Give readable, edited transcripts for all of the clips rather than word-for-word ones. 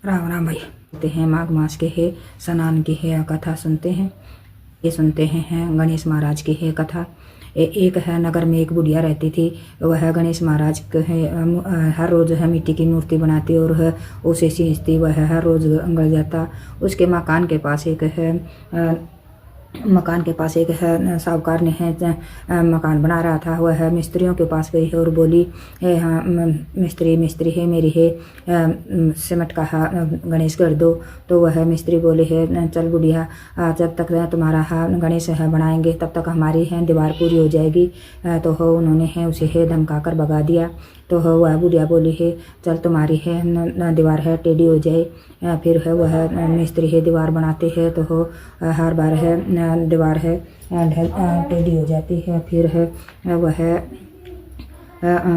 राम राम भाई। कहते हैं माघ मास के है स्नान की है कथा सुनते हैं। ये सुनते हैं गणेश महाराज की है कथा। एक है नगर में एक बुढ़िया रहती थी। वह गणेश महाराज हर रोज़ है मिट्टी की मूर्ति बनाती और है उसे सींचती। वह हर रोज़ गड़ जाता। उसके मकान के पास एक है साहूकार ने है मकान बना रहा था। वह मिस्त्रियों के पास गई है और बोली हाँ मिस्त्री है मेरी है सीमेंट का गणेश कर दो। तो वह मिस्त्री बोले है चल बुढ़िया जब तक तुम्हारा गणेश है बनाएंगे तब तक हमारी है दीवार पूरी हो जाएगी। तो हो उन्होंने है उसे है धमका कर भगा दिया। तो हो वह बुढ़िया बोली है चल तुम्हारी है दीवार है टेढ़ी हो जाए। फिर है वह मिस्त्री है दीवार बनाते हैं तो हो हर बार है दीवार है टेढ़ी हो जाती है। फिर है वह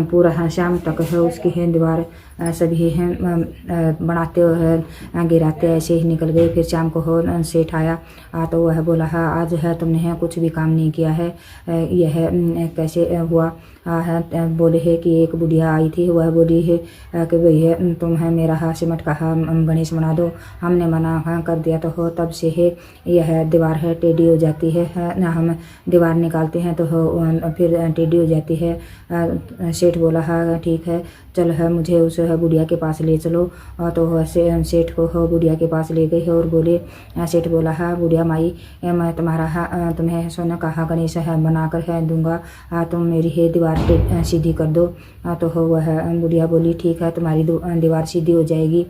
पूरा शाम तक है उसकी है दीवार सभी हैं बनाते और गिराते ऐसे ही निकल गए। फिर शाम को हो सेठ आया तो वह बोला आज है तुमने है कुछ भी काम नहीं किया है यह कैसे हुआ है। बोले है कि एक बुढ़िया आई थी। वह बोली है कि भैया तुम है मेरा सीमेंट का गणेश बना दो। हमने मना कर दिया तो हो तब से है यह दीवार है टेढ़ी हो जाती है ना। हम दीवार निकालते हैं तो हो फिर टेढ़ी हो जाती है। सेठ बोला हाँ ठीक है चल है मुझे उस बुढ़िया के पास ले चलो। तो सेठ को बुढ़िया के पास ले गए और बोले सेठ बोला हाँ बुढ़िया माई मैं तुम्हारा तुम्हें सोना का गणेश है बना कर है दूंगा। तुम मेरी है दीवार सीधी कर दो। तो वह बुढ़िया बोली ठीक है तुम्हारी दीवार सीधी हो जाएगी।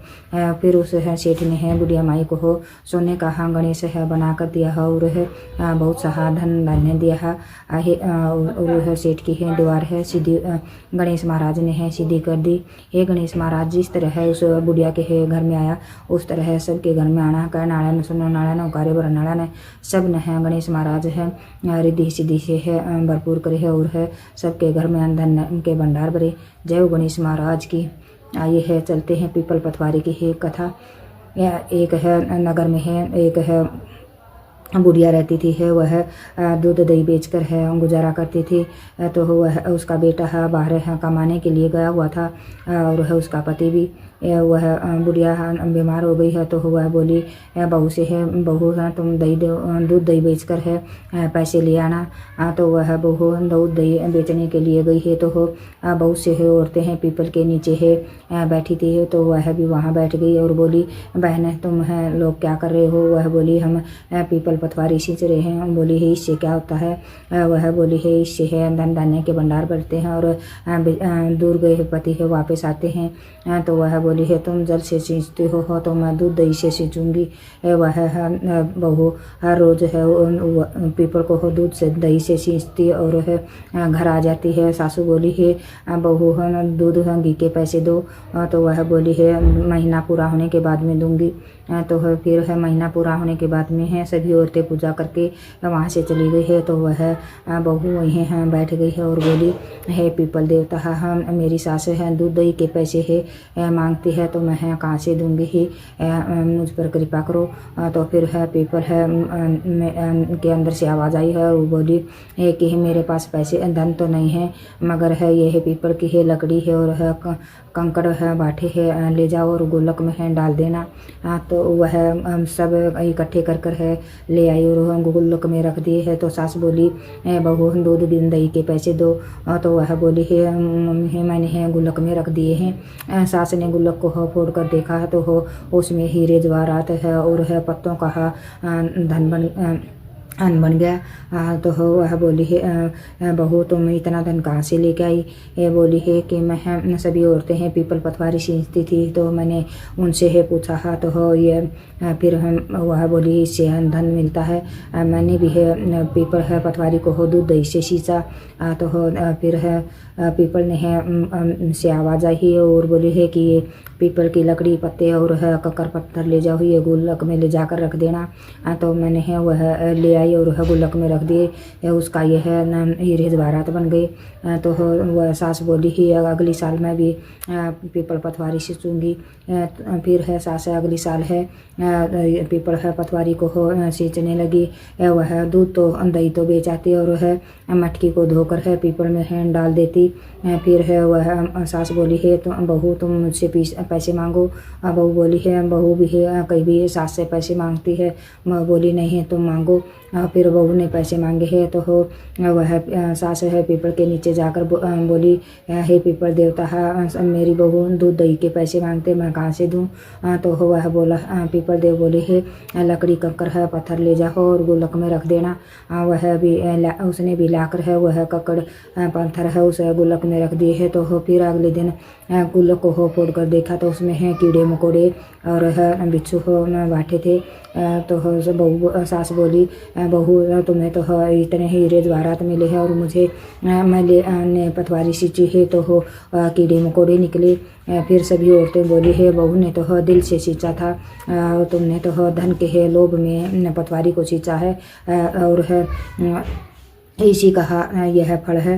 फिर उस सेठ ने है बुढ़िया माई को हो सोने का गणेश है बना कर दिया है और है बहुत सा धन धान्य दिया है। और सेठ की है दीवार है सीधी गणेश महाराज ने है सीधी कर दी। हे गणेश महाराज जिस तरह है उस बुढ़िया के है घर में आया उस तरह है सबके घर में आना कर नारायण सुनो नारायण उकारे बर नारायण सब न है गणेश महाराज है रिद्धि सिद्धि से है भरपूर करे है और है सबके घर में धन के भंडार भरे। जय हो गणेश महाराज की। आइए है चलते हैं पीपल पथवारी की है कथा। एक है नगर में है एक है बुढ़िया रहती थी है वह दूध दही बेचकर है गुजारा करती थी। तो वह उसका बेटा है बाहर है कमाने के लिए गया हुआ था और है उसका पति भी। वह बुढ़िया बीमार हो गई है तो वह बोली बहू से है बहू तुम दूध दही बेचकर है पैसे ले आना। तो वह बहू दूध दही बेचने के लिए गई है तो बहुत से है औरतें हैं पीपल के नीचे है बैठी थी। तो वह भी वहाँ बैठ गई और बोली बहन तुम है लोग क्या कर रहे हो। वह बोली हम पीपल पथवारी सींच रहे हैं। बोली है इससे क्या होता है। वह बोली है इससे है धन धान्य के भंडार बढ़ते हैं और दूर गए पति है वापस आते हैं। तो वह बोली है तुम जल से सींचते हो तो मैं दूध दही से सींचूंगी। वह बहू हर रोज है पीपल को दूध से दही से सींचती और है घर आ जाती है। सासू बोली है बहू दूध घी के पैसे दो। तो वह बोली है महीना पूरा होने के बाद में दूंगी। तो फिर है महीना पूरा होने के बाद में है सभी औरतें पूजा करके वहाँ से चली गई है। तो वह बहू वहीं है बैठ गई है और बोली है पीपल देवता हम मेरी सास है दूध दही के पैसे है मांगती है तो मैं है कहाँ से दूंगी ही मुझ पर कृपा करो। तो फिर है पीपल है के अंदर से आवाज़ आई है और बोली है कि मेरे पास पैसे धन तो नहीं है मगर है ये है पीपल की है लकड़ी है और है कंकड़ है बाटे है ले जाओ और गोलक में है डाल देना। तो वह सब इकट्ठे कर कर है ले आई और गोलक में रख दिए है। तो सास बोली बहू दूध दही के पैसे दो। तो वह बोली है मैंने है गुल्लक में रख दिए हैं। सास ने गुल्लक को फोड़ कर देखा तो उसमें हीरे जवाहरात है और है पत्तों का धन बन गया। तो वह बोली है बहू तुम इतना धन कहाँ से लेके आई। बोली है कि मैं सभी औरतें हैं पीपल पथवारी सींचती थी तो मैंने उनसे है पूछा तो ये फिर वह बोली इससे धन मिलता है। मैंने भी है पीपल है पथवारी को दूध दही से सींचा। तो फिर है पीपल ने है से आवाज़ आई है और बोली है कि ये पीपल की लकड़ी पत्ते और है ककर पत्थर ले जाओ ये गुल्लक में ले जाकर रख देना। तो मैंने है वह ले आई आई और वह गुल्लक में रख दिए। उसका यह हीरे जवाहरात बन गए। तो वह सास बोली ही अगली साल मैं भी पीपल पतवारी सींचूंगी। फिर है सास अगली साल है पीपल है पतवारी को सींचने लगी। वह दूध तो दही तो बेच आती और वह मटकी को धोकर है पीपल में है डाल देती। फिर है वह सास बोली है तो बहू तुम मुझसे पैसे मांगो। बहू बोली है बहू भी है कहीं भी सास से पैसे मांगती है। बोली नहीं तुम मांगो। फिर बहू ने पैसे मांगे हैं तो वह सास है पीपल के नीचे जाकर बोली हे पीपल देवता है मेरी बहू दूध दही के पैसे मांगते मैं कहाँ से दूँ। तो वह बोला पीपल देव बोले है लकड़ी कंकड़ है पत्थर ले जाओ और गुल्लक में रख देना। वह भी उसने भी लाकर है वह ककड़ पत्थर है उसे गुल्लक में रख दिए है। तो फिर अगले दिन गुल्लक को फोड़ कर देखा तो उसमें है कीड़े मकोड़े और बिच्छू बैठे थे। तो बहू सास बोली बहू तुम्हें तो इतने हीरे जवाहरात मिले हैं और मुझे मैंने पतवारी सींची है तो कीड़े मकोड़े निकले। फिर सभी औरतें बोली है बहू ने तो दिल से सींचा था तुमने तो धन के लोभ में पतवारी को सींचा है और इसी का यह फल है।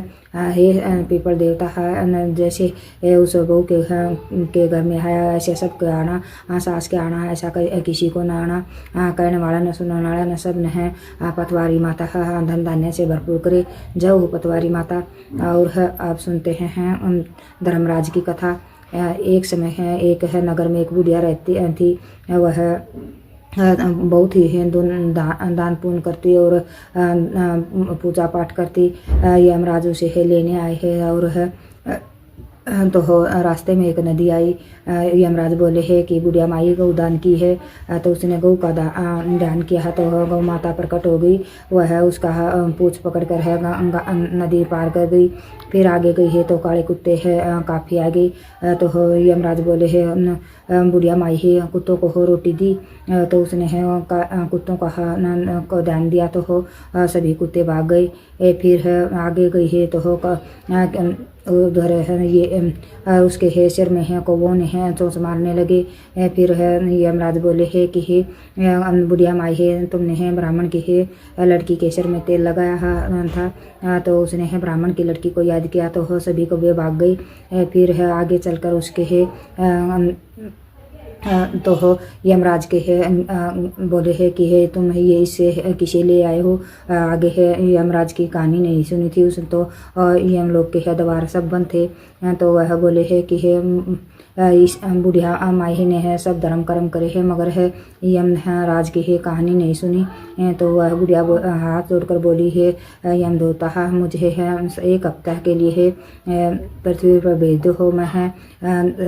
हे पीपल देवता है जैसे उस बहू के घर में आया ऐसे सब के आना सास के आना ऐसा किसी को ना आना। कहने वाला न सुनने वाला न सब न है। पतवारी माता धन धान्य से भरपूर करे जय हो पतवारी माता। और आप सुनते हैं धर्मराज की कथा। एक समय है एक है नगर में एक बुढ़िया रहती थी। वह बहुत ही दान पुण्य करती और पूजा पाठ करती। यमराज उसे है लेने आए हैं और तो रास्ते में एक नदी आई। यमराज बोले है कि बुढ़िया माई गौ दान की है। तो उसने गौ का दान किया है तो गौ माता प्रकट हो गई। वह उसका पूछ पकड़ कर है नदी पार कर गई। फिर आगे गई है तो काले कुत्ते है काफ़ी आ गई। तो यमराज बोले है बुढ़िया माई है कुत्तों को रोटी दी। तो उसने है कुत्तों को ध्यान दिया तो सभी कुत्ते भाग गए। फिर आगे गई है तो उधर है ये उसके है सिर में है कौवों ने है चोंच मारने लगे। फिर है यमराज बोले है कि हे बुढ़िया माई है तुमने है ब्राह्मण की है लड़की के सिर में तेल लगाया था। तो उसने है ब्राह्मण की लड़की को याद किया तो सभी को वे भाग गई। फिर है आगे चलकर उसके है तो यमराज के है बोले है कि है तुम ये इससे किसे ले आए हो। आगे है यमराज की कहानी नहीं सुनी थी उसने तो यम लोग के है द्वार सब बंद थे। तो वह बोले है कि है इस बुढ़िया माही ने है सब धर्म कर्म करे है मगर है यम राज की है कहानी नहीं सुनी। तो वह बुढ़िया हाथ जोड़कर बोली है यम देवता मुझे है एक हफ्ता के लिए है पृथ्वी पर भेज दो हो। मैं है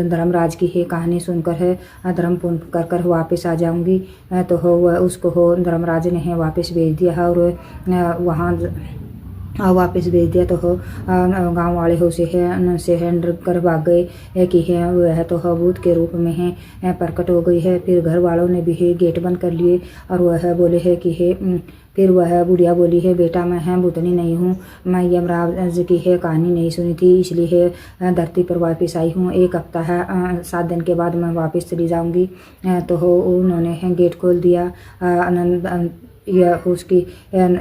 धर्मराज की है कहानी सुनकर है धर्म पुण्य कर वापस आ जाऊंगी। तो वह उसको धर्मराज ने है वापस भेज दिया और वहाँ वापस भेज दिया। तो गांव वाले हो से है डर कर भाग गए कि है वह तो भूत के रूप में है प्रकट हो गई है। फिर घर वालों ने भी है गेट बंद कर लिए और वह बोले है कि है फिर वह बुढ़िया बोली है बेटा मैं है भूतनी नहीं हूँ मैं यमराज की है कहानी नहीं सुनी थी इसलिए है धरती पर वापस आई हूँ। एक हफ्ता है 7 दिन के बाद मैं वापस चली जाऊँगी। तो उन्होंने है गेट खोल दिया। यह उसकी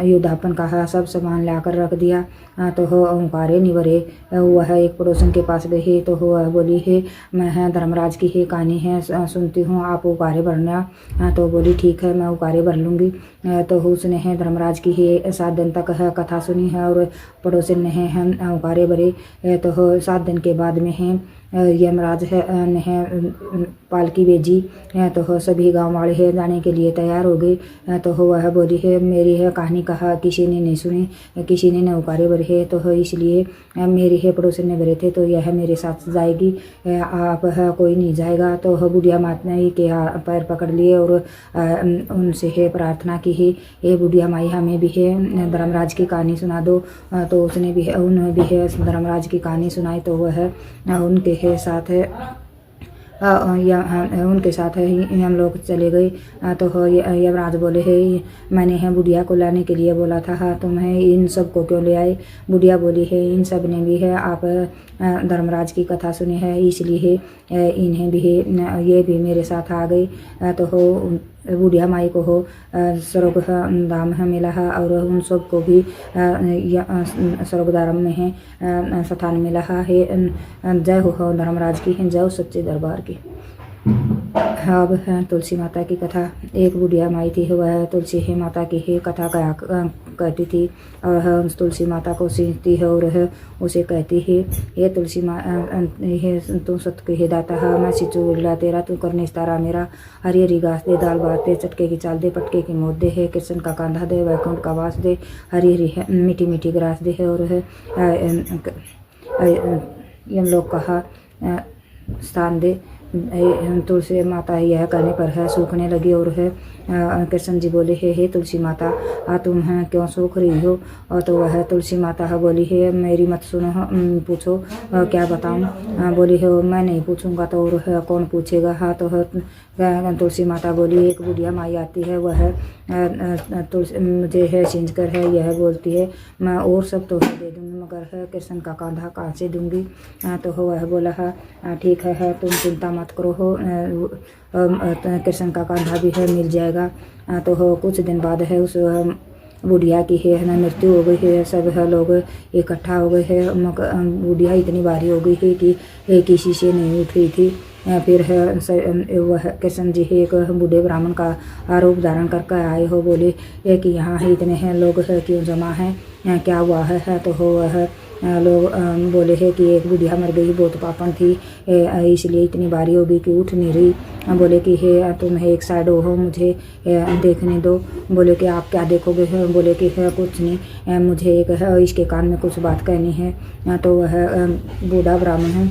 युद्धापन का सब सामान लाकर रख दिया। तो ओंकारे निवरे वह एक पड़ोसन के पास गई तो वह बोली है मैं है धर्मराज की है कहानी है सुनती हूँ आप उकारे भरना। तो बोली ठीक है मैं उकारे भर लूँगी। तो उसने है धर्मराज की है 7 दिन तक है कथा सुनी है और पड़ोसन ने है उकारे भरे। तो 7 दिन के बाद में है यमराज है ने है पालकी भेजी। तो सभी गांव वाले है जाने के लिए तैयार हो गए। तो वह बोली है मेरी है कहानी कहा किसी ने नहीं सुनी किसी ने नौकारे भरे है तो इसलिए मेरी है पड़ोसन ने भरे थे तो यह मेरे साथ जाएगी आप है कोई नहीं जाएगा। तो बुढ़िया माता ने के पैर पकड़ लिए और उनसे है प्रार्थना की है ये बुढ़िया माई हमें भी है धर्मराज की कहानी सुना दो। तो उसने भी है उन्हें भी है धर्मराज की कहानी सुनाई। तो वह उनके है साथ है उनके साथ हम लोग चले गए। तो यमराज बोले है मैंने है बुढ़िया को लाने के लिए बोला था तुम्हें इन सब को क्यों ले आए। बुढ़िया बोली है इन सब ने भी है आप धर्मराज की कथा सुनी है इसलिए इन्हें भी ये भी मेरे साथ आ गई। तो बुढ़िया माई को हो स्वर्ग धाम है मिला है और उन सब को भी स्वर्ग धाम में है स्थान मिला है। जय हो धर्मराज की, जय हो सच्चे दरबार की। अब है तुलसी माता की कथा। एक बुढ़िया माई थी, वह तुलसी ही माता की ही कथा कहती थी और तुलसी माता को सींचती है और उसे कहती है, ये तुलसी माँ तू सत के ही दाता है, मैं सिचू उड़ला तेरा, तू करने तारा मेरा। हरी हरी घास दे, दाल भात दे, चटके की चाल दे, पटके की मौत दे है, कृष्ण का कांधा दे, वैकुंठ का वास दे, हरी हरी मीठी मीठी ग्रास दे है और यमलोक का स्थान दे। तुलसी माता यह करने पर है सूखने लगी और है कृष्ण जी बोले, हे तुलसी माता तुम क्यों सूख रही हो? और तो वह तुलसी माता बोली है, मेरी मत सुनो, पूछो क्या बताऊं? बोली है, मैं नहीं पूछूंगा तो और कौन पूछेगा? हाँ तो तुलसी माता बोली, एक बुढ़िया माई आती है, वह तुलसी मुझे है सींच कर है यह बोलती है, मैं और सब तो दे दूंगी मगर है कृष्ण का कांधा कहाँ से दूंगी? तो वह बोला, ठीक है तुम चिंता मत करो, हो कृष्ण का कांधा भी है मिल जाएगा। तो हो कुछ दिन बाद है उस बुढ़िया की है ना मृत्यु हो गई है। सब है लोग इकट्ठा हो गए है। बुढ़िया इतनी भारी हो गई है कि किसी से नहीं उठ रही थी। फिर है वह कृष्ण जी एक बूढ़े ब्राह्मण का रूप धारण करके आए हो, बोले कि यहाँ है इतने हैं लोग है क्यों जमा है, क्या हुआ है? तो हो वह लोग बोले है कि एक बुढ़िया मर गई, बहुत पापन थी इसलिए इतनी भारी हो गई कि उठ नहीं रही। बोले कि हे तुम एक साइड हो, मुझे देखने दो। बोले कि आप क्या देखोगे? बोले कि है कुछ नहीं, मुझे एक है इसके कान में कुछ बात कहनी है। तो वह बूढ़ा ब्राह्मण है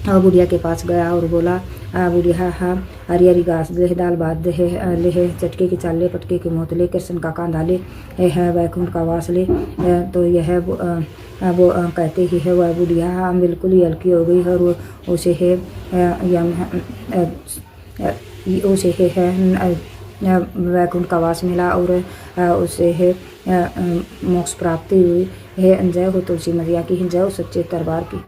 और बुढ़िया के पास गया और बोला, बुढ़िया हरी हरी घास दे, दाल भात दे ले, चटके की चाल ले, पटके की मौत ले, कृष्ण का कांधा ले है, वैकुंठ का वास ले। तो यह वो कहते ही है वह बुढ़िया बिल्कुल ही हल्की हो गई और उसे है उसे है वैकुंठ का वास मिला और उसे है मोक्ष प्राप्ति हुई है। जय हो तुलसी मैया की, जय हो सच्चे दरबार की।